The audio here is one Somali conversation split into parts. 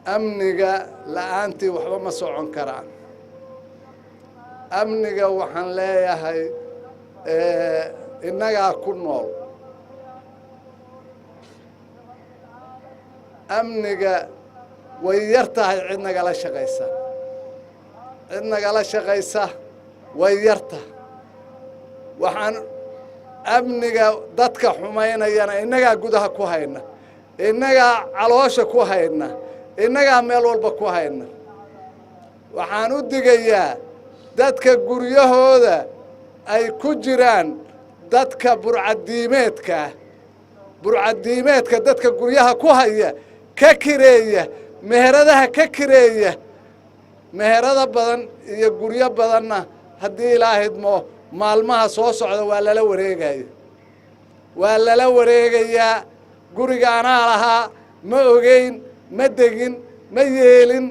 amniga la'aantii waxba ma socon karaan amniga waxaan leeyahay innagaa ku nool amniga way yar tahay cid nagala shaqaysa way yar tahay waxaan amniga dadka xumaynayana innagaa gudaha ku hayna innagaa caloosha ku hayna innagaa meel walba ku hayna waxaan u digayaa dadka guryahooda ay ku jiraan dadka burcadiimeedka dadka guryaha ku haya ka kireeya meheradaha ka kireeya meherada badan iyo guryo badanna haddii ilaahidmo maalmaha soo socda waa lala wareegayaa guriga anaa lahaa ma ogeyn ma degin ma yeelin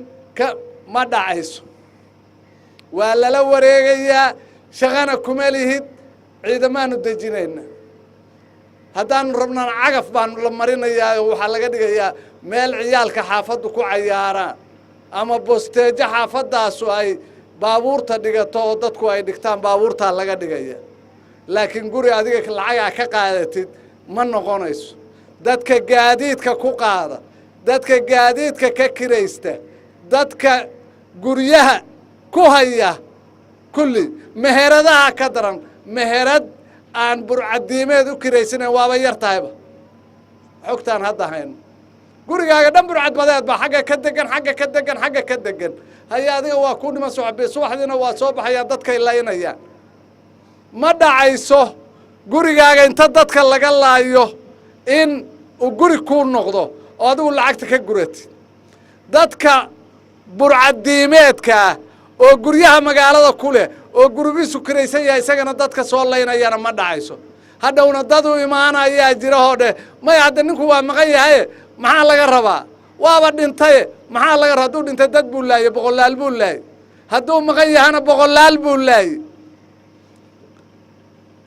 ma dhacayso waa lala wareegayaa shaqana kuma lihid ciidamaanu dejinayna haddaanu rabnaan cagaf baanu la marinayaa oo waxaa laga dhigayaa meel ciyaalka xaafaddu ku cayaaraan ama bosteejo xaafadaasu ay baabuurta dhigato oo dadku ay dhigtaan baabuurtaa laga dhigaya laakiin guri adiga lacagaa ka qaadatid ma noqonayso dadka gaadiidka ku qaada dadka gaadiidka ka kiraysta dadka guryaha ku haya kulli meheradaha ka daran meherad aan burcadiimeed u kiraysanayn waaba yar tahayba xogtaan hadda hayno gurigaaga dhan burcad badeed baa xagga ka degan haya adiga waa ku dhiman subaxdiina waa soo baxayaan dadkay laynayaan ma dhacayso gurigaaga inta dadka laga laayo in uu guri kuu noqdo oo adigu lacagta ka guratid dadka burcadiimeedkaa oo guryaha magaalada ku leh oo gurigiisu kiraysan yahay isagana dadka soo laynayana ma dhacayso hadhowna dad u imaanayaa jirahoo dheh maya hadda ninku waa maqan yahaye maxaa laga rabaa waaba dhintaye maxaa laga rabaa hadduu dhintay dad buu laaye boqolaal buu laaye hadduu maqan yahana boqolaal buu laaye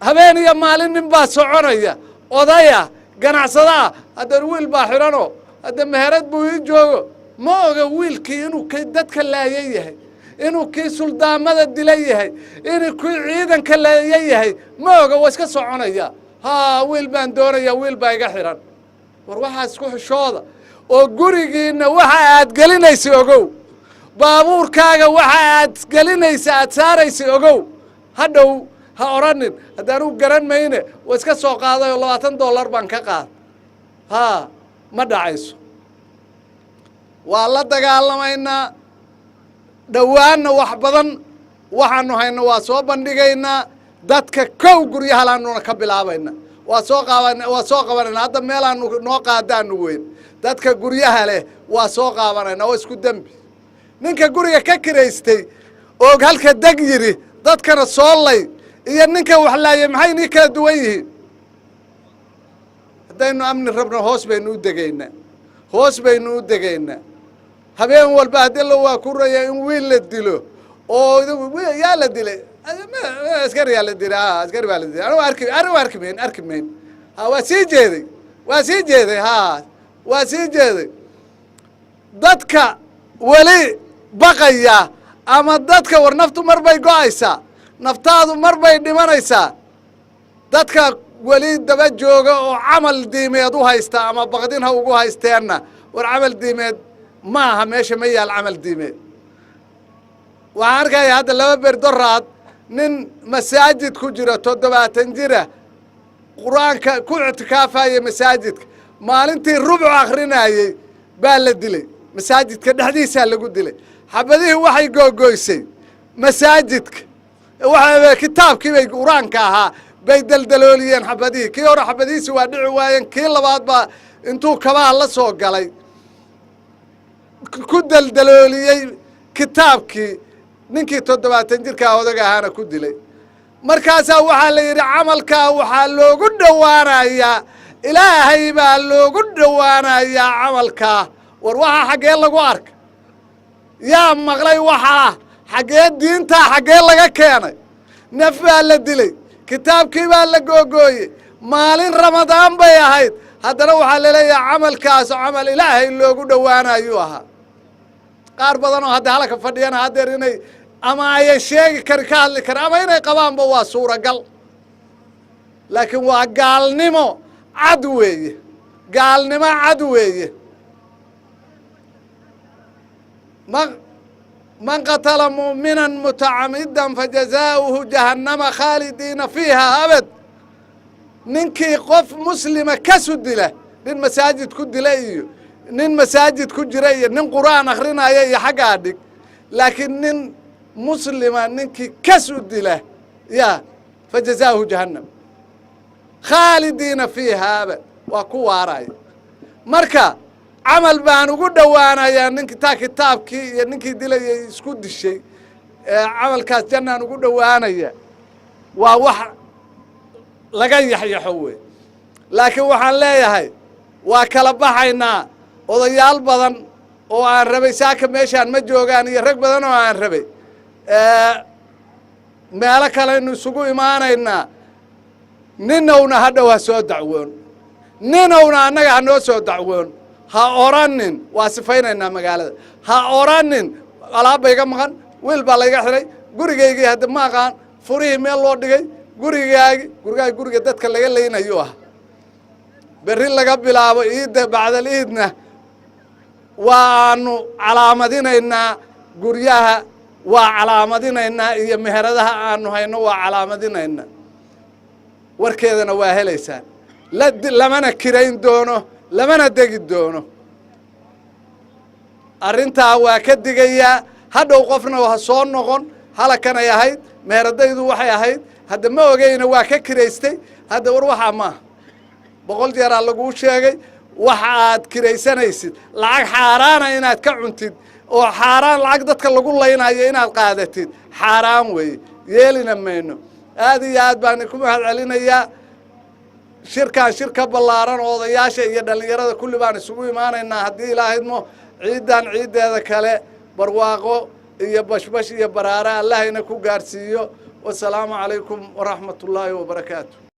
habeen iyo maalin nin baa soconaya odaya ganacsadaa haddana wiil baa xidhanoo hadda meherad buu ii joogo ma oga wiilkii inuu dadka laayan yahay inuu kii suldaamada dila yahay inuu kii ciidanka laayan yahay ma oga waa iska soconaya wiil baan doonaya wiil baa iga xidhan war waxaa isku xishooda oo gurigiinna waxa aad gelinaysa ogow baabuurkaaga waxa aad gelinaysa aad saaraysa ogow hadhow ha odhanin haddaanuu garan mayne waa iska soo qaadayoo $20 baan ka qaad ma dhacayso waa la dagaalamaynaa dhowaanna wax badan waxaanu hayno waa soo bandhigaynaa dadka kow guryahalaanuna ka bilaabayna waa soo qabanayna hadda meelaanu noo qaadaanu weyn dadka guryaha leh waa soo qaabanayna oo isku dembi ninka guriga ka kiraystay oo halka deg yidhi dadkana soo lay iyo ninka wax laayay maxay nii kala duwan yihiin haddaynu amni rabno hoos baynu u degaynaa habeen walba haddii la waa ku raya in wiil la dilo oo yaa la dilay askari yaa la dilay askari baa la dilay anigu arki mayn waa sii jeeday dadka weli baqaya ama dadka war naftu mar bay go'aysaa naftaadu mar bay dhimanaysaa dadka weli daba jooga oo camal diimeed u haysta ama baqdin ha ugu haysteenna war camal diimeed ma aha meesha ma yaal camal diimeed waxaan arkaya hadda 2 berdoraad nin masaajid ku jira 70 jira qur-aanka ku ictikaafaya masaajidka maalintii rubcu akhrinayay baa la dilay masaajidka dhexdiisaa lagu dilay xabadihii waxay googoysay masaajidka kitaabkii bay qur-aanka ahaa bay daldalooliyeen xabadihii kii hore xabadihiisi waa dhici waayeen kii labaad baa intuu kabaha la soo galay ku daldalooliyey kitaabkii ninkii 70 jirkaa odaga ahaana ku dilay markaasaa waxaa la yidhi camalkaa waxaa loogu dhowaanayaa ilaahay baa loogu dhowaanayaa camalkaa war waxaa xaggee lagu arka yaa maqlay waxaa xaggee diintaa xaggee laga keenay naf baa la dilay kitaabkii baa la googooyey maalin ramadaan bay ahayd haddana waxaa laleeyahay camalkaas camal ilaahay loogu dhowaanayuu ahaa qaar badan oo hadda halka fadhiyana haddeer inay ama ay sheegi kari ka hadli kara ama inay qabaanba waa suuragal laakiin waa gaalnimo cad weeye gaalnimo cad weeye من قتل مؤمنا متعمدا فجزاؤه جهنم خالدين فيها أبد ninkii qof muslima ka sudila nin masaajid ku dilay iyo nin masaajid ku jira iyo nin quraan akhrinaya iyo xagga dhig laakiin nin muslima ninkii ka sudila ya fajazaahu jahannam khaalidiina fiiha abad waa ku waaray marka camal baan ugu dhawaanayaa ninkii taa kitaabkii iyo ninkii dilayay isku dishay camalkaas jannaan ugu dhawaanaya waa wax laga yaxyaxo wey laakiin waxaan leeyahay waa kala baxaynaa odayaal badan oo aan rabay saaka meeshaan ma joogaan iyo rag badan oo aan rabay meelo kaleynu isugu imaanaynaa ninowna hadhow ha soo dacwoon ninowna annaga ha noo soo dacwoon ha oranin waa sifaynaynaa magaalada ha oranin alaab bayga maqan wiil baa layga xiray gurigaygii hadda ma aqaan furihii meel loo dhigay guriga dadka laga leynayo ah berri laga bilaabo iidda bacdal iidna waanu calaamadinaynaa guryaha waa calaamadinaynaa iyo meheradaha aanu hayno waa calaamadinaynaa warkeedana waa helaysaan lamana kirayn doono lamana degi doono arrintaa waa ka digayaa hadhow qofna ha soo noqon halakanay ahayd meheradaydu waxay ahayd hadda ma ogeyna waa ka kiraystay hadda war waxaa maaha 100 jeeraa laguu sheegay waxa aad kiraysanaysid lacag xaaraana inaad ka cuntid oo xaaraan lacag dadka lagu laynayo inaad qaadatid xaaraan weeye yeelina mayno aad iyo aad baan ku mahad celinayaa shirka ballaaran oo odayaasha iyo dhalinyarada kulli baan isugu imaanaynaa haddii ilaahaymo ciidan ciideeda kale barwaaqo iyo bashbash iyo baraara allahayna ku gaarsiiyo والسلام عليكم ورحمة الله وبركاته.